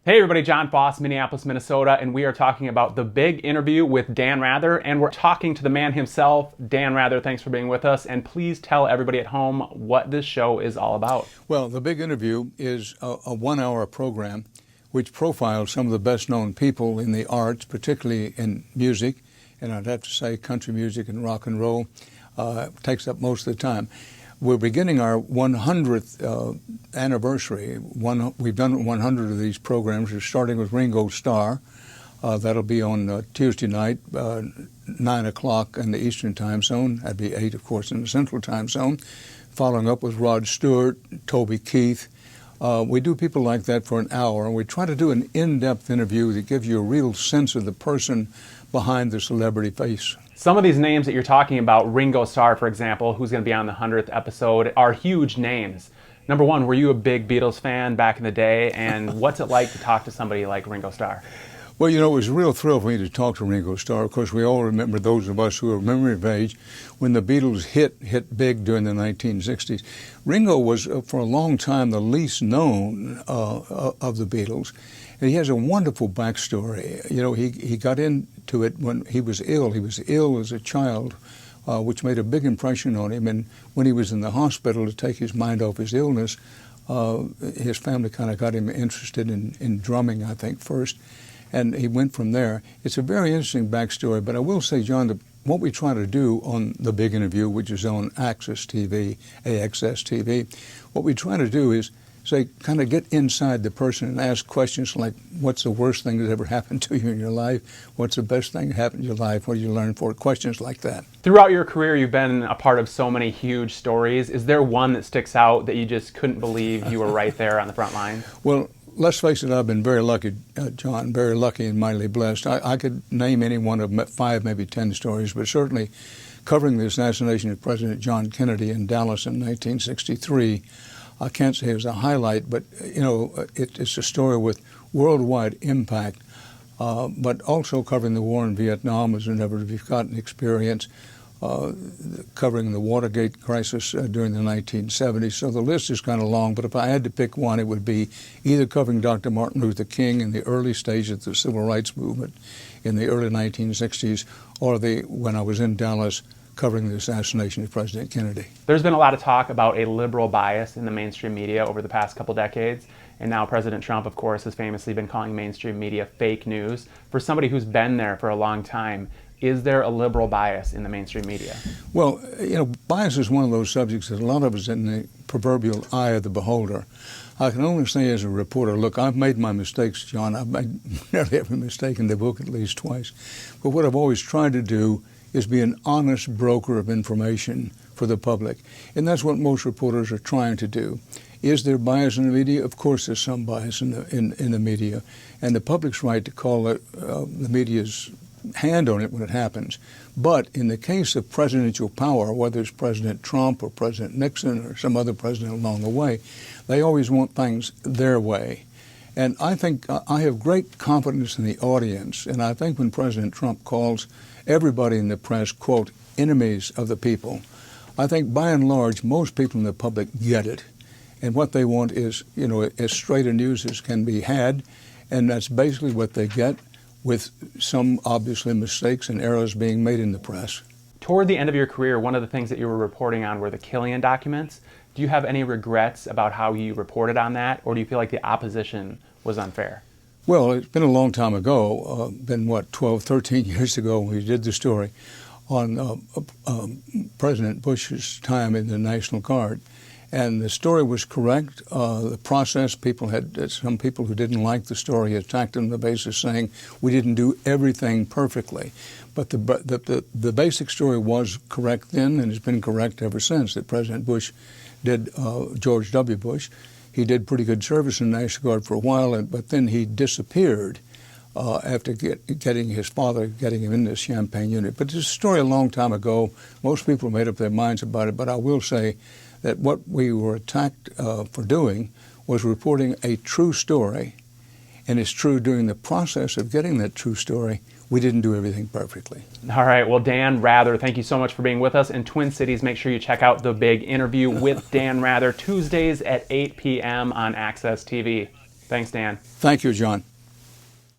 Hey everybody, John Foss, Minneapolis, Minnesota, and we are talking about the big interview with Dan Rather, and we're talking to the man himself. Dan Rather, thanks for being with us, and please tell everybody at home what this show is all about. Well, the big interview is a 1-hour program which profiles some of the best known people in the arts, particularly in music, and I'd have to say country music and rock and roll takes up most of the time. We're beginning our 100th anniversary. We've done 100 of these programs. We're starting with Ringo Starr. That'll be on Tuesday night, 9 o'clock in the Eastern Time Zone. That'd be 8, of course, in the Central Time Zone. Following up with Rod Stewart, Toby Keith. We do people like that for an hour, and we try to do an in-depth interview that gives you a real sense of the person behind the celebrity face. Some of these names that you're talking about, Ringo Starr, for example, who's going to be on the 100th episode, are huge names. Number one, were you a big Beatles fan back in the day, and what's it like to talk to somebody like Ringo Starr? Well, you know, it was a real thrill for me to talk to Ringo Starr. Of course, we all remember, those of us who are memory of age, when the Beatles hit big during the 1960s. Ringo was, for a long time, the least known of the Beatles. And he has a wonderful backstory. You know, he got into it when he was ill. He was ill as a child, which made a big impression on him. And when he was in the hospital to take his mind off his illness, his family kind of got him interested in drumming, I think, first. And he went from there. It's a very interesting backstory, but I will say, John, what we try to do on the big interview, which is on AXS TV, what we try to do is say, kind of get inside the person and ask questions like, what's the worst thing that ever happened to you in your life? What's the best thing that happened in your life? What did you learn for it? Questions like that. Throughout your career, you've been a part of so many huge stories. Is there one that sticks out that you just couldn't believe you were right there on the front line? Well, let's face it, I've been very lucky, John, very lucky and mightily blessed. I could name any one of 5, maybe 10 stories, but certainly covering the assassination of President John Kennedy in Dallas in 1963, I can't say it was a highlight, but, you know, it's a story with worldwide impact, but also covering the war in Vietnam was a never-to-be-forgotten experience, covering the Watergate crisis during the 1970s. So the list is kind of long, but if I had to pick one, it would be either covering Dr. Martin Luther King in the early stages of the civil rights movement in the early 1960s, or when I was in Dallas covering the assassination of President Kennedy. There's been a lot of talk about a liberal bias in the mainstream media over the past couple decades, and now President Trump, of course, has famously been calling mainstream media fake news. For somebody who's been there for a long time, is there a liberal bias in the mainstream media? Well, you know, bias is one of those subjects that a lot of us in the proverbial eye of the beholder. I can only say as a reporter, look, I've made my mistakes, John. I've made nearly every mistake in the book at least twice. But what I've always tried to do is be an honest broker of information for the public. And that's what most reporters are trying to do. Is there bias in the media? Of course there's some bias in the media. And the public's right to call it, the media's hand on it when it happens. But in the case of presidential power, whether it's President Trump or President Nixon or some other president along the way, they always want things their way. And I think I have great confidence in the audience, and I think when President Trump calls everybody in the press, quote, enemies of the people, I think by and large most people in the public get it. And what they want is, you know, as straight a news as can be had, and that's basically what they get, with some obviously mistakes and errors being made in the press. Toward the end of your career, one of the things that you were reporting on were the Killian documents. Do you have any regrets about how you reported on that, or do you feel like the opposition was unfair? Well, it's been a long time ago, 12, 13 years ago when we did the story on President Bush's time in the National Guard. And the story was correct. The process, some people who didn't like the story attacked on the basis saying we didn't do everything perfectly. But the basic story was correct then and has been correct ever since, that President Bush did, George W. Bush, he did pretty good service in the National Guard for a while, but then he disappeared after getting his father, getting him in this Champagne unit. But it's a story a long time ago. Most people made up their minds about it, but I will say that what we were attacked for doing was reporting a true story, and it's true during the process of getting that true story, we didn't do everything perfectly. All right, well, Dan Rather, thank you so much for being with us. In Twin Cities, make sure you check out The Big Interview with Dan Rather, Tuesdays at 8 p.m. on AXS TV. Thanks, Dan. Thank you, John.